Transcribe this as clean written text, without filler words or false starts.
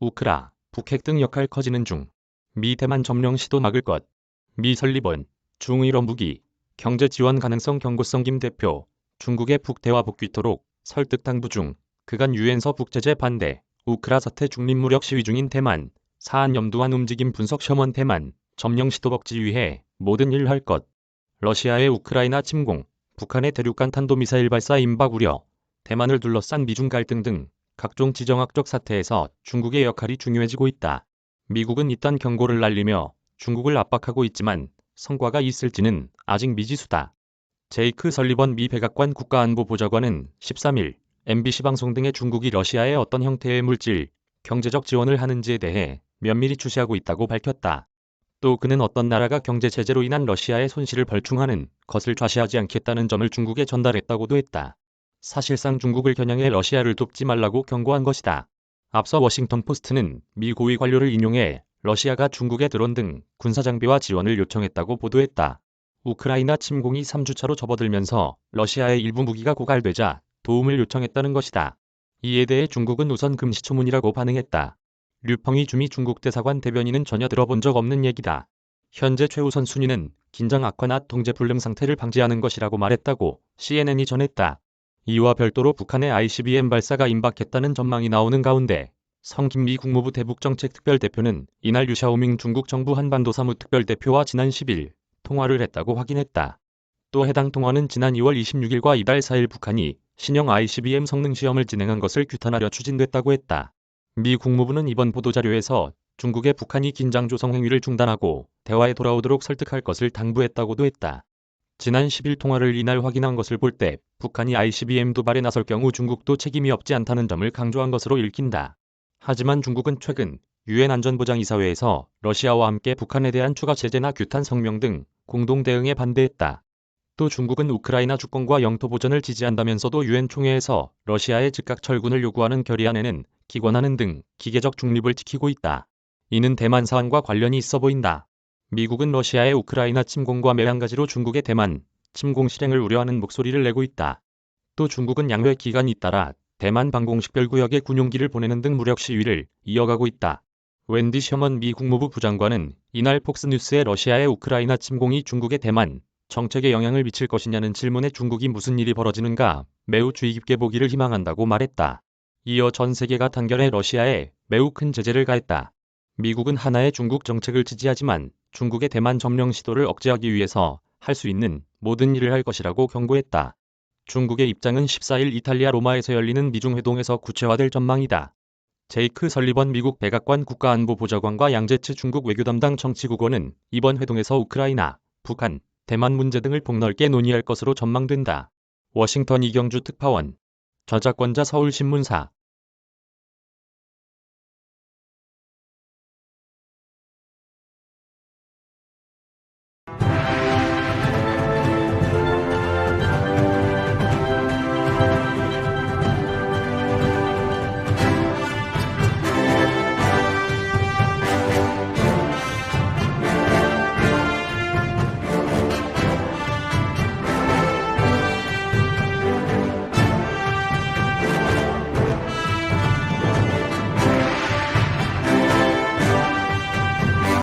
우크라, 북핵 등 역할 커지는 중. 미 대만 점령 시도 막을 것. 미 설리번, 중의로 무기, 경제 지원 가능성 경고성. 김 대표, 중국의 북대화 복귀토록 설득 당부 중. 그간 유엔서 북제재 반대, 우크라 사태 중립무력 시위 중인 대만, 사안 염두한 움직임 분석. 셔먼 대만, 점령 시도 억지 위해 모든 일 할 것. 러시아의 우크라이나 침공, 북한의 대륙간 탄도미사일 발사 임박 우려, 대만을 둘러싼 미중 갈등 등 각종 지정학적 사태에서 중국의 역할이 중요해지고 있다. 미국은 이딴 경고를 날리며 중국을 압박하고 있지만 성과가 있을지는 아직 미지수다. 제이크 설리번 미 백악관 국가안보보좌관은 13일 MBC 방송 등의 중국이 러시아에 어떤 형태의 물질, 경제적 지원을 하는지에 대해 면밀히 주시하고 있다고 밝혔다. 또 그는 어떤 나라가 경제 제재로 인한 러시아의 손실을 벌충하는 것을 좌시하지 않겠다는 점을 중국에 전달했다고도 했다. 사실상 중국을 겨냥해 러시아를 돕지 말라고 경고한 것이다. 앞서 워싱턴 포스트는 미 고위 관료를 인용해 러시아가 중국의 드론 등 군사장비와 지원을 요청했다고 보도했다. 우크라이나 침공이 3주차로 접어들면서 러시아의 일부 무기가 고갈되자 도움을 요청했다는 것이다. 이에 대해 중국은 우선 금시초문이라고 반응했다. 류펑이 주미 중국 대사관 대변인은 전혀 들어본 적 없는 얘기다. 현재 최우선 순위는 긴장 악화나 통제 불능 상태를 방지하는 것이라고 말했다고 CNN이 전했다. 이와 별도로 북한의 ICBM 발사가 임박했다는 전망이 나오는 가운데 성김 미 국무부 대북정책특별대표는 이날 류샤오밍 중국 정부 한반도 사무특별대표와 지난 10일 통화를 했다고 확인했다. 또 해당 통화는 지난 2월 26일과 이달 4일 북한이 신형 ICBM 성능시험을 진행한 것을 규탄하려 추진됐다고 했다. 미 국무부는 이번 보도자료에서 중국의 북한이 긴장 조성 행위를 중단하고 대화에 돌아오도록 설득할 것을 당부했다고도 했다. 지난 10일 통화를 이날 확인한 것을 볼 때 북한이 ICBM 도발에 나설 경우 중국도 책임이 없지 않다는 점을 강조한 것으로 읽힌다. 하지만 중국은 최근 유엔 안전보장이사회에서 러시아와 함께 북한에 대한 추가 제재나 규탄 성명 등 공동 대응에 반대했다. 또 중국은 우크라이나 주권과 영토 보전을 지지한다면서도 유엔 총회에서 러시아의 즉각 철군을 요구하는 결의안에는 기권하는 등 기계적 중립을 지키고 있다. 이는 대만 사안과 관련이 있어 보인다. 미국은 러시아의 우크라이나 침공과 매한가지로 중국의 대만 침공 실행을 우려하는 목소리를 내고 있다. 또 중국은 양회 기간 잇따라 대만 방공식별구역에 군용기를 보내는 등 무력 시위를 이어가고 있다. 웬디 셔먼 미 국무부 부장관은 이날 폭스뉴스에 러시아의 우크라이나 침공이 중국의 대만 정책에 영향을 미칠 것이냐는 질문에 중국이 무슨 일이 벌어지는가 매우 주의 깊게 보기를 희망한다고 말했다. 이어 전 세계가 단결해 러시아에 매우 큰 제재를 가했다. 미국은 하나의 중국 정책을 지지하지만 중국의 대만 점령 시도를 억제하기 위해서 할 수 있는 모든 일을 할 것이라고 경고했다. 중국의 입장은 14일 이탈리아 로마에서 열리는 미중 회동에서 구체화될 전망이다. 제이크 설리번 미국 백악관 국가안보보좌관과 양제츠 중국 외교담당 정치국원은 이번 회동에서 우크라이나, 북한, 대만 문제 등을 폭넓게 논의할 것으로 전망된다. 워싱턴 이경주 특파원, 저작권자 서울신문사